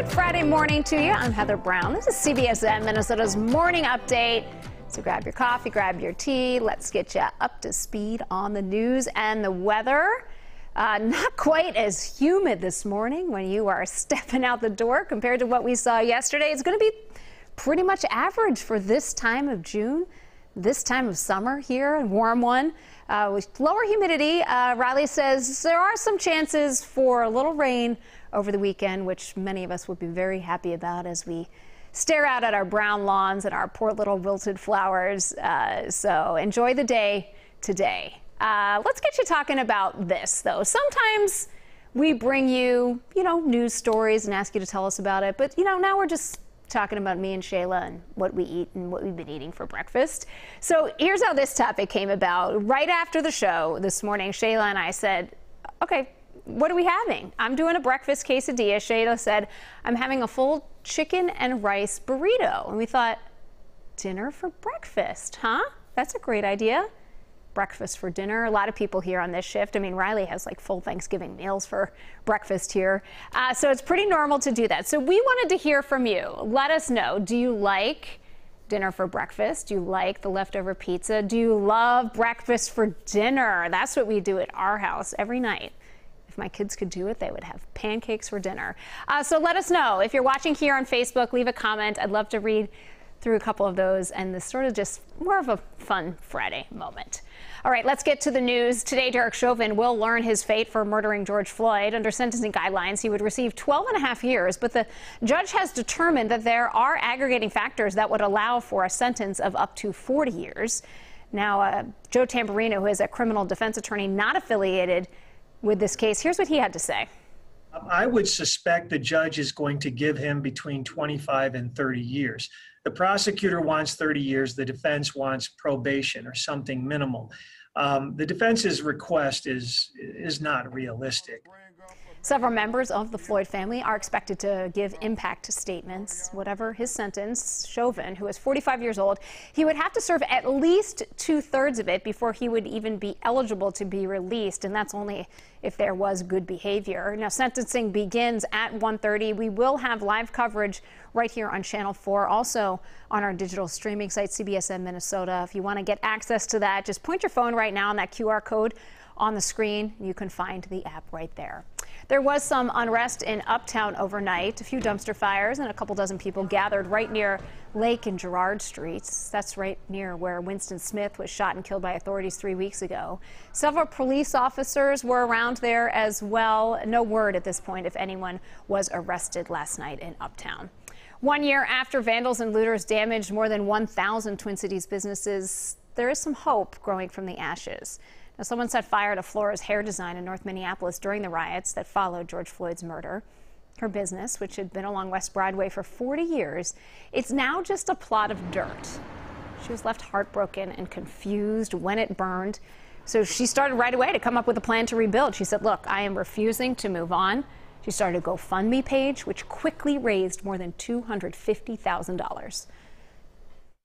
Good Friday morning to you. I'm Heather Brown. This is CBSN, Minnesota's morning update. So grab your coffee, grab your tea. Let's get you up to speed on the news and the weather. Not quite as humid this morning when you are stepping out the door compared to what we saw yesterday. It's going to be pretty much average for this time of June, this time of summer here, a warm one. With lower humidity, Riley says there are some chances for a little rain over the weekend, which many of us would be very happy about as we stare out at our brown lawns and our poor little wilted flowers. So enjoy the day today. Let's get you talking about this, though. Sometimes we bring you, news stories and ask you to tell us about it. But, now we're just talking about me and Shayla and what we eat and what we've been eating for breakfast. So here's how this topic came about. Right after the show this morning, Shayla and I said, okay, what are we having? I'm doing a breakfast quesadilla. Shayla said, I'm having a full chicken and rice burrito. And we thought, dinner for breakfast, huh? That's a great idea. Breakfast for dinner. A lot of people here on this shift. I mean, Riley has like full Thanksgiving meals for breakfast here. So it's pretty normal to do that. So we wanted to hear from you. Let us know. Do you like dinner for breakfast? Do you like the leftover pizza? Do you love breakfast for dinner? That's what we do at our house every night. If my kids could do it, they would have pancakes for dinner. So let us know. If you're watching here on Facebook, leave a comment. I'd love to read through a couple of those, and this sort of just more of a fun Friday moment. All right, let's get to the news. Today, Derek Chauvin will learn his fate for murdering George Floyd. Under sentencing guidelines, he would receive 12.5 years, but the judge has determined that there are aggregating factors that would allow for a sentence of up to 40 years. Now, Joe Tamburino, who is a criminal defense attorney not affiliated with this case, here's what he had to say. I would suspect the judge is going to give him between 25 and 30 years. The prosecutor wants 30 years. The defense wants probation or something minimal. The defense's request is not realistic. Several members of the Floyd family are expected to give impact statements. Whatever his sentence, Chauvin, who is 45 years old, he would have to serve at least 2/3 of it before he would even be eligible to be released, and that's only if there was good behavior. Now, sentencing begins at 1:30. We will have live coverage right here on Channel 4, also on our digital streaming site, CBSN Minnesota. If you want to get access to that, just point your phone right now on that QR code on the screen. You can find the app right there. There was some unrest in Uptown overnight. A few dumpster fires and a couple dozen people gathered right near Lake and Girard Streets. That's right near where Winston Smith was shot and killed by authorities 3 weeks ago. Several police officers were around there as well. No word at this point if anyone was arrested last night in Uptown. 1 year after vandals and looters damaged more than 1,000 Twin Cities businesses, there is some hope growing from the ashes. Now, someone set fire to Floras hair design in North Minneapolis during the riots that followed George Floyd's murder. Her business, which had been along West Broadway for 40 years, it's now just a plot of dirt. She was left heartbroken and confused when it burned. So she started right away to come up with a plan to rebuild. She said, look, I am refusing to move on. She started a GoFundMe page, which quickly raised more than $250,000.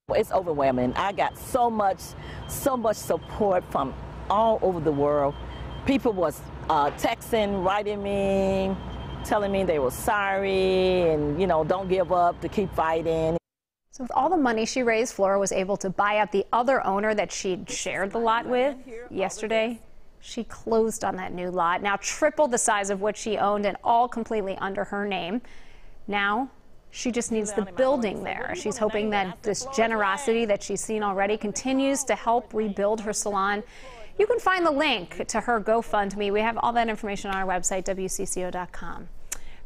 It's overwhelming. I got so much support from all over the world. People was texting, writing me, telling me they were sorry and, don't give up, to keep fighting. So with all the money she raised, Flora was able to buy out the other owner that she'd shared the lot with. Yesterday, she closed on that new lot, now triple the size of what she owned and all completely under her name. Now, she just needs the building there. She's hoping that this generosity that she's seen already continues to help rebuild her salon. You can find the link to her GoFundMe. We have all that information on our website, WCCO.com.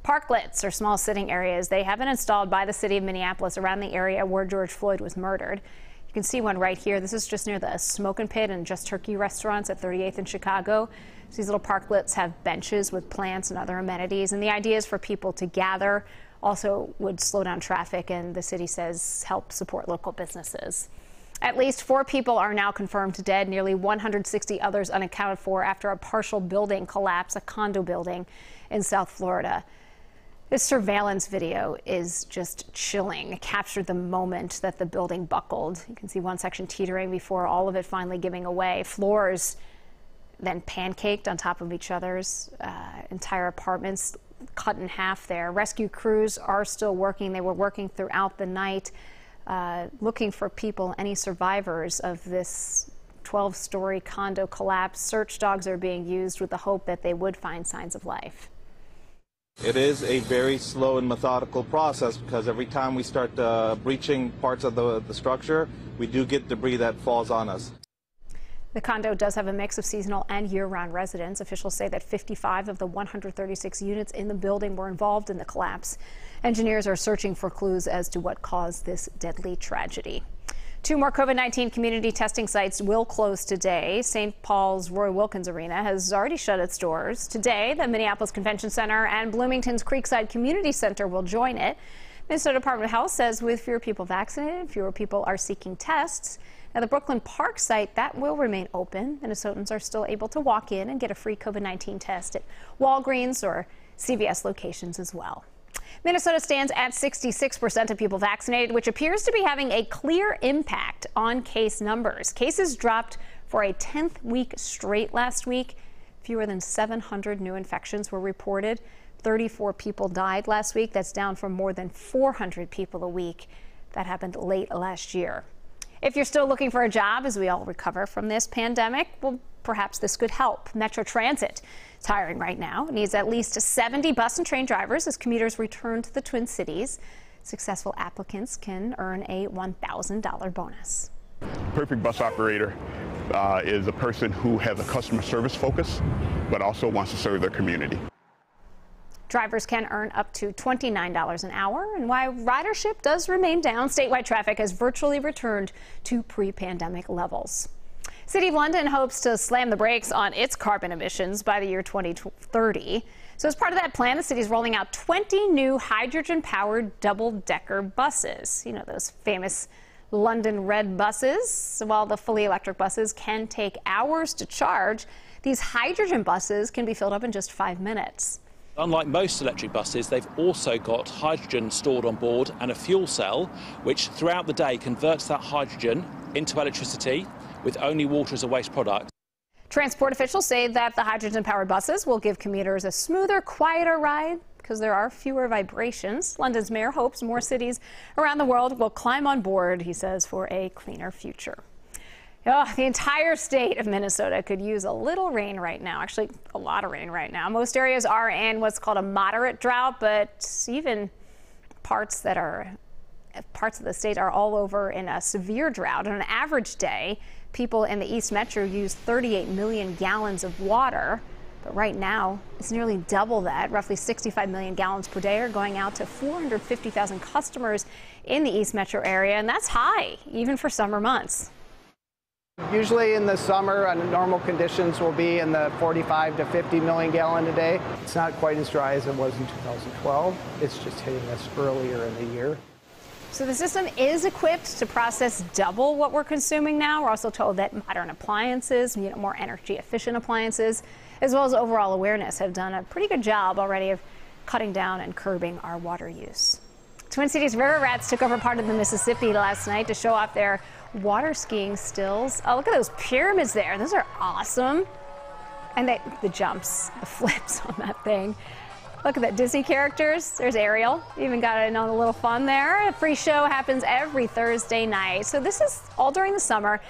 Parklets are small sitting areas. They have been installed by the city of Minneapolis around the area where George Floyd was murdered. You can see one right here. This is just near the Smokin' Pit and Just Turkey restaurants at 38th and Chicago. So these little parklets have benches with plants and other amenities, and the idea is for people to gather. Also would slow down traffic, and the city says help support local businesses. At least 4 people are now confirmed dead, nearly 160 others unaccounted for after a partial building collapse, a condo building in South Florida. This surveillance video is just chilling. It captured the moment that the building buckled. You can see one section teetering before all of it finally giving away. Floors then pancaked on top of each other's. Entire apartments cut in half there. Rescue crews are still working. They were working throughout the night, looking for people, any survivors of this 12-story condo collapse. Search dogs are being used with the hope that they would find signs of life. It is a very slow and methodical process because every time we start breaching parts of the structure, we do get debris that falls on us. The condo does have a mix of seasonal and year-round residents. Officials say that 55 of the 136 units in the building were involved in the collapse. Engineers are searching for clues as to what caused this deadly tragedy. 2 more COVID-19 community testing sites will close today. St. Paul's Roy Wilkins Arena has already shut its doors. Today, the Minneapolis Convention Center and Bloomington's Creekside Community Center will join it. Minnesota Department of Health says with fewer people vaccinated, fewer people are seeking tests. Now, the Brooklyn Park site, that will remain open. Minnesotans are still able to walk in and get a free COVID-19 test at Walgreens or CVS locations as well. Minnesota stands at 66% of people vaccinated, which appears to be having a clear impact on case numbers. Cases dropped for a 10th week straight last week. Fewer than 700 new infections were reported. 34 people died last week. That's down from more than 400 people a week. That happened late last year. If you're still looking for a job as we all recover from this pandemic, well, perhaps this could help. Metro Transit is hiring right now. It needs at least 70 bus and train drivers as commuters return to the Twin Cities. Successful applicants can earn a $1,000 bonus. Perfect bus operator is a person who has a customer service focus, but also wants to serve their community. Drivers can earn up to $29 an hour, and while ridership does remain down, statewide traffic has virtually returned to pre-pandemic levels. City of London hopes to slam the brakes on its carbon emissions by the year 2030. So as part of that plan, the city is rolling out 20 new hydrogen-powered double-decker buses. You know, those famous London red buses. While the fully electric buses can take hours to charge, these hydrogen buses can be filled up in just 5 minutes. Unlike most electric buses, they've also got hydrogen stored on board and a fuel cell, which throughout the day converts that hydrogen into electricity with only water as a waste product. Transport officials say that the hydrogen-powered buses will give commuters a smoother, quieter ride because there are fewer vibrations. London's mayor hopes more cities around the world will climb on board, he says, for a cleaner future. Oh, the entire state of Minnesota could use a little rain right now, actually a lot of rain right now. Most areas are in what's called a moderate drought, but even parts of the state are all over in a severe drought. On an average day, people in the East Metro use 38 million gallons of water, but right now it's nearly double that. Roughly 65 million gallons per day are going out to 450,000 customers in the East Metro area, and that's high, even for summer months. Usually in the summer, under normal conditions, will be in the 45 to 50 million gallon a day. It's not quite as dry as it was in 2012. It's just hitting us earlier in the year. So the system is equipped to process double what we're consuming now. We're also told that modern appliances, more energy efficient appliances, as well as overall awareness, have done a pretty good job already of cutting down and curbing our water use. Twin Cities river rats took over part of the Mississippi last night to show off their water skiing stills. Oh, look at those pyramids there. Those are awesome. And the jumps, the flips on that thing. Look at that, Disney characters. There's Ariel. Even got in on a little fun there. A free show happens every Thursday night. So this is all during the summer.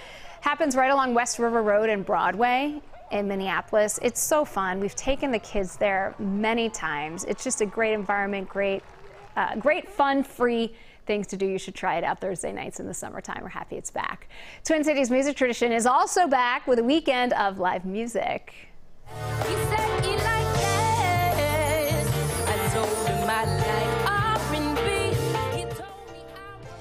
Happens right along West River Road and Broadway in Minneapolis. It's so fun. We've taken the kids there many times. It's just a great environment, great fun, free things to do. You should try it out Thursday nights in the summertime. We're happy it's back. Twin Cities music tradition is also back with a weekend of live music.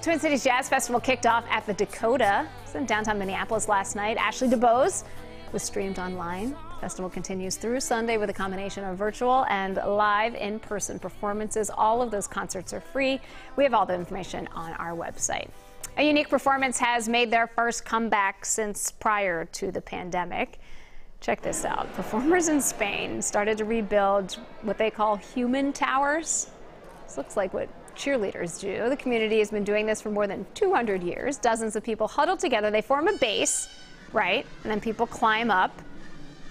Twin Cities Jazz Festival kicked off at the Dakota. It's in downtown Minneapolis last night. Ashley DuBose was streamed online. The festival continues through Sunday with a combination of virtual and live in-person performances. All of those concerts are free. We have all the information on our website. A unique performance has made their first comeback since prior to the pandemic. Check this out. Performers in Spain started to rebuild what they call human towers. This looks like what cheerleaders do. The community has been doing this for more than 200 years. Dozens of people huddle together. They form a base, right? And then people climb up.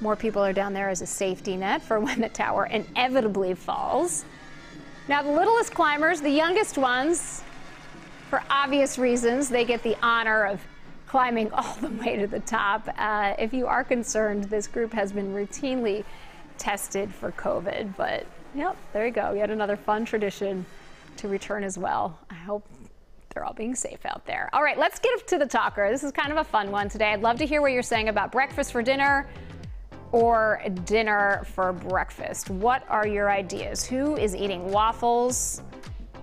More people are down there as a safety net for when the tower inevitably falls. Now, the littlest climbers, the youngest ones, for obvious reasons, they get the honor of climbing all the way to the top. If you are concerned, this group has been routinely tested for COVID, but yep, there you go. Yet another fun tradition to return as well. I hope they're all being safe out there. All right, let's get to the talker. This is kind of a fun one today. I'd love to hear what you're saying about breakfast for dinner or dinner for breakfast. What are your ideas? Who is eating waffles?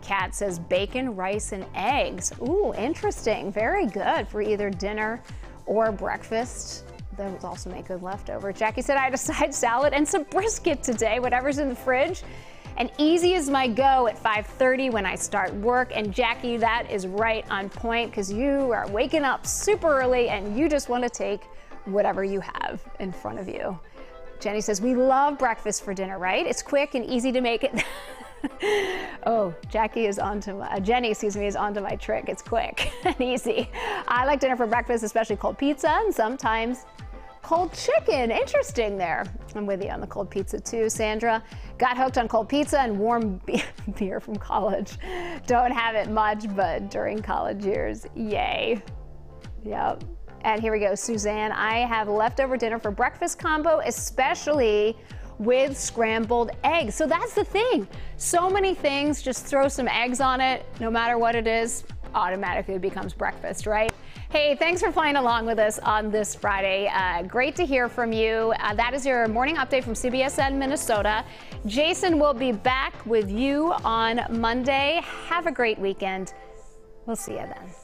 Kat says bacon, rice, and eggs. Ooh, interesting. Very good for either dinner or breakfast. That would also make good leftover. Jackie said I had a side salad and some brisket today, whatever's in the fridge. And easy is my go at 5:30 when I start work. And Jackie, that is right on point because you are waking up super early and you just want to take whatever you have in front of you. Jenny says, we love breakfast for dinner, right? It's quick and easy to make it. Oh, Jenny, is onto my trick. It's quick and easy. I like dinner for breakfast, especially cold pizza and sometimes cold chicken. Interesting there. I'm with you on the cold pizza too. Sandra, got hooked on cold pizza and warm beer from college. Don't have it much, but during college years, yay. Yep. And here we go, Suzanne. I have leftover dinner for breakfast combo, especially with scrambled eggs. So that's the thing. So many things, just throw some eggs on it, no matter what it is, automatically becomes breakfast, right? Hey, thanks for playing along with us on this Friday. Great to hear from you. That is your morning update from CBSN Minnesota. Jason will be back with you on Monday. Have a great weekend. We'll see you then.